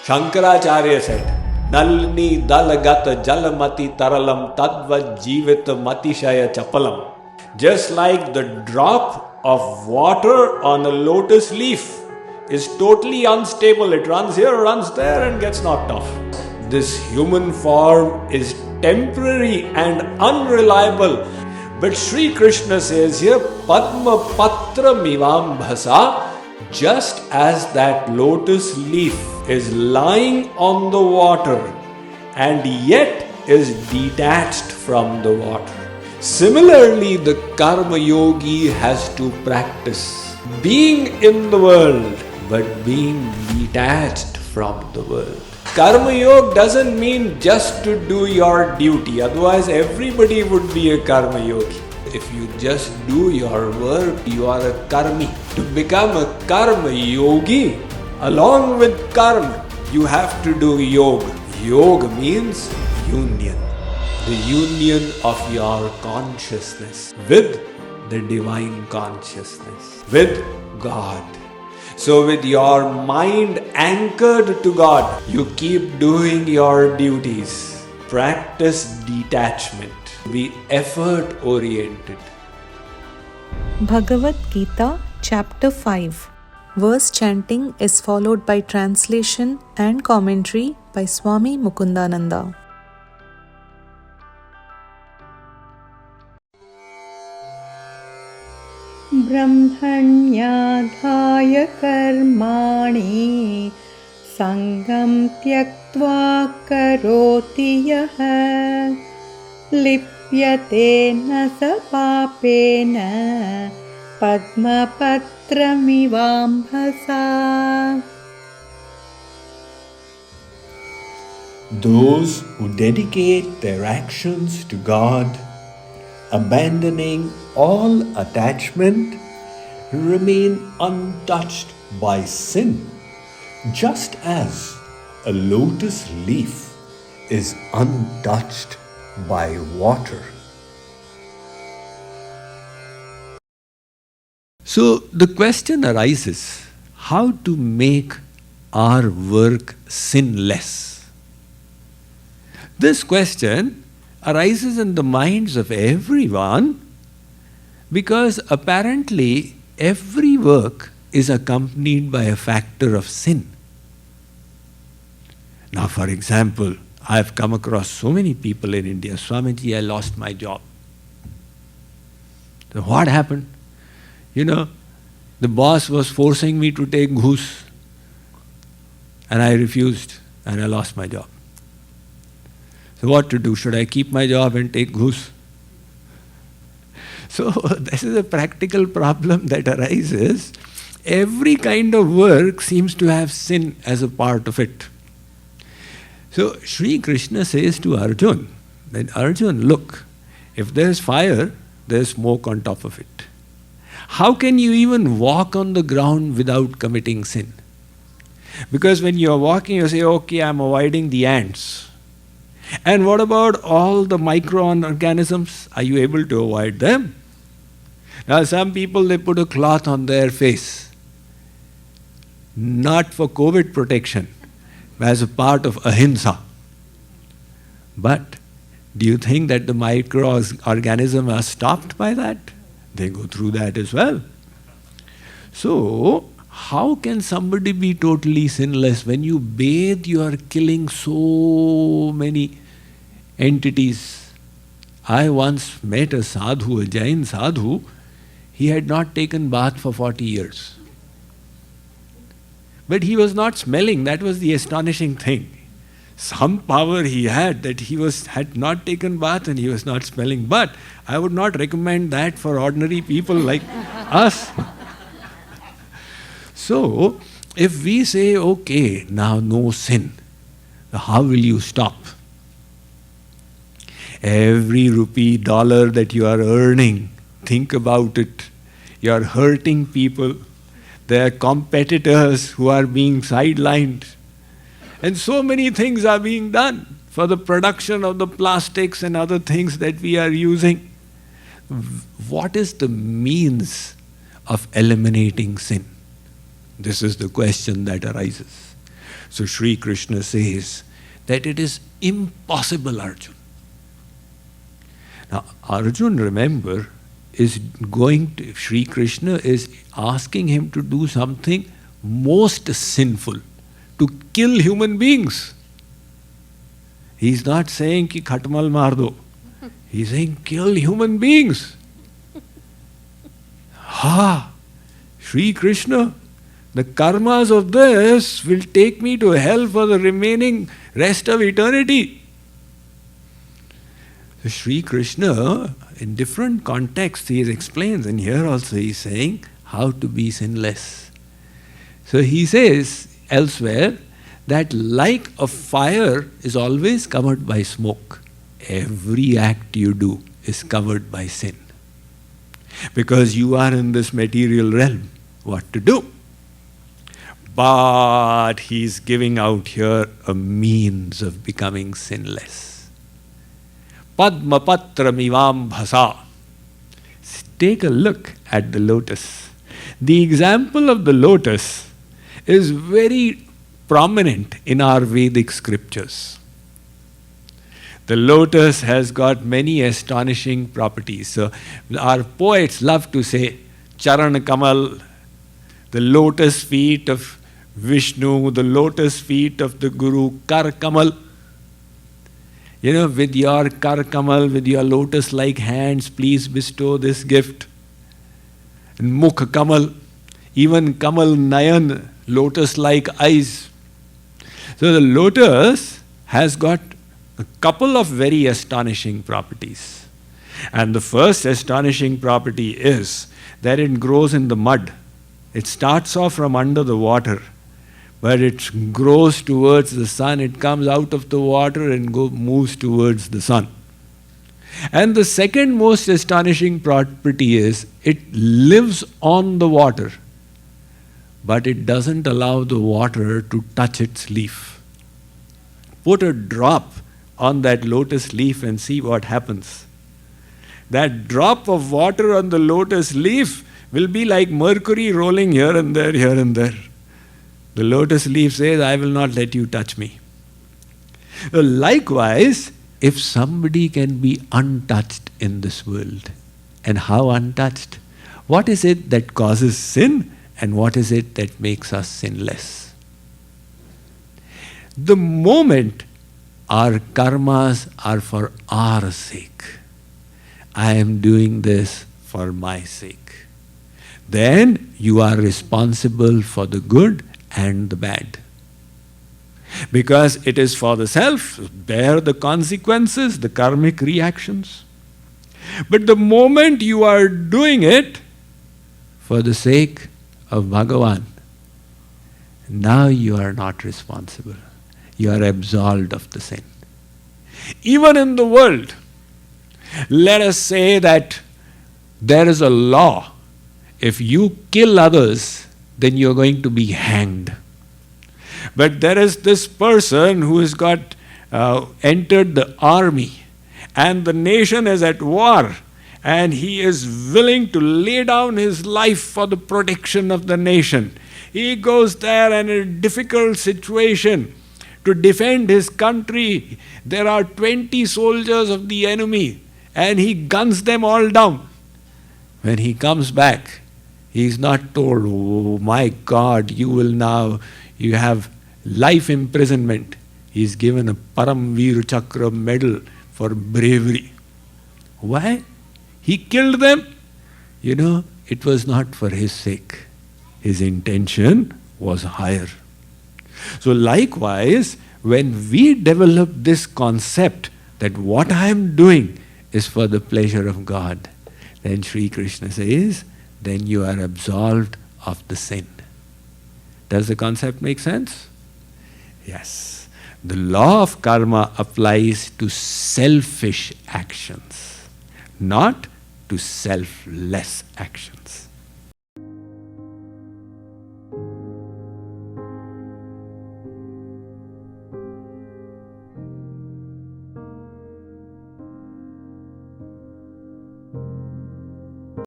Shankaracharya said, Nalni dalagata jalamati taralam tadva jivita matishaya chapalam. Just like the drop of water on a lotus leaf is totally unstable. It runs here, runs there and gets knocked off. This human form is temporary and unreliable. But Shree Krishna says here, padma-patram ivambhasa, just as that lotus leaf is lying on the water and yet is detached from the water. Similarly, the karma yogi has to practice being in the world but being detached from the world. Karma yoga doesn't mean just to do your duty, otherwise everybody would be a karma yogi. If you just do your work, you are a karmi. To become a karma yogi, along with karma, you have to do yoga. Yoga means union. The union of your consciousness with the divine consciousness, with God. So with your mind anchored to God, you keep doing your duties. Practice detachment. Be effort oriented. Bhagavad Gita, Chapter 5. Verse chanting is followed by translation and commentary by Swami Mukundananda. brahmanyadhaya karmani sangam tyaktva karoti yaha lipyate na sa papena padma-patram ivambhasa. Those who dedicate their actions to God, abandoning all attachment, remain untouched by sin, just as a lotus leaf is untouched by water. So the question arises, how to make our work sinless? This question arises in the minds of everyone because apparently every work is accompanied by a factor of sin. Now, for example, I have come across so many people in India, Swamiji, I lost my job. So what happened? The boss was forcing me to take ghus and I refused and I lost my job. So what to do? Should I keep my job and take ghus? So this is a practical problem that arises. Every kind of work seems to have sin as a part of it. So Shree Krishna says to Arjun, that Arjun, look, if there's fire, there's smoke on top of it. How can you even walk on the ground without committing sin? Because when you're walking, you say, okay, I'm avoiding the ants. And what about all the microorganisms? Are you able to avoid them? Now some people, they put a cloth on their face, not for COVID protection, as a part of ahimsa. But do you think that the microorganisms are stopped by that? They go through that as well. So, how can somebody be totally sinless? When you bathe, you are killing so many entities. I once met a sadhu, a Jain sadhu. He had not taken bath for 40 years. But he was not smelling. That was the astonishing thing. Some power he had that he had not taken bath and he was not smelling. But I would not recommend that for ordinary people like us. So, if we say, okay, now no sin, how will you stop? Every rupee, dollar that you are earning, think about it. You are hurting people. There are competitors who are being sidelined. And so many things are being done for the production of the plastics and other things that we are using. What is the means of eliminating sin? This is the question that arises. So Shree Krishna says that it is impossible, Arjun. Now, Arjun, remember, Shree Krishna is asking him to do something most sinful, to kill human beings. He's not saying ki khatmal maar do. He's saying kill human beings. Shree Krishna, the karmas of this will take me to hell for the remaining rest of eternity. So Shree Krishna, in different contexts, he explains, and here also he is saying how to be sinless. So he says elsewhere that like a fire is always covered by smoke, every act you do is covered by sin. Because you are in this material realm, what to do? But he's giving out here a means of becoming sinless. Padma-patram ivambhasa. Take a look at the lotus. The example of the lotus is very prominent in our Vedic scriptures. The lotus has got many astonishing properties. So our poets love to say charaṇ-kamal, the lotus feet of Vishnu, the lotus feet of the Guru, kar-kamal. With your kar-kamal, with your lotus-like hands, please bestow this gift. And mukh-kamal, even kamal nayan, lotus-like eyes. So the lotus has got a couple of very astonishing properties. And the first astonishing property is that it grows in the mud. It starts off from under the water, but it grows towards the sun. It comes out of the water and moves towards the sun. And the second most astonishing property is it lives on the water, but it doesn't allow the water to touch its leaf. Put a drop on that lotus leaf and see what happens. That drop of water on the lotus leaf will be like mercury rolling here and there, here and there. The lotus leaf says, I will not let you touch me. Likewise, if somebody can be untouched in this world, and how untouched? What is it that causes sin, and what is it that makes us sinless? The moment our karmas are for our sake, I am doing this for my sake, then you are responsible for the good and the bad. Because it is for the self, bear the consequences, the karmic reactions. But the moment you are doing it for the sake of Bhagavan, now you are not responsible. You are absolved of the sin. Even in the world, let us say that there is a law. If you kill others, then you are going to be hanged. But there is this person who has got entered the army, and the nation is at war, and he is willing to lay down his life for the protection of the nation. He goes there in a difficult situation to defend his country. There are 20 soldiers of the enemy, and he guns them all down. When he comes back, he is not told, oh my God, you have life imprisonment. He is given a Param Veer Chakra medal for bravery. Why? He killed them. It was not for his sake. His intention was higher. So likewise, when we develop this concept that what I am doing is for the pleasure of God, then Shree Krishna says, then you are absolved of the sin. Does the concept make sense? Yes. The law of karma applies to selfish actions, not to selfless actions.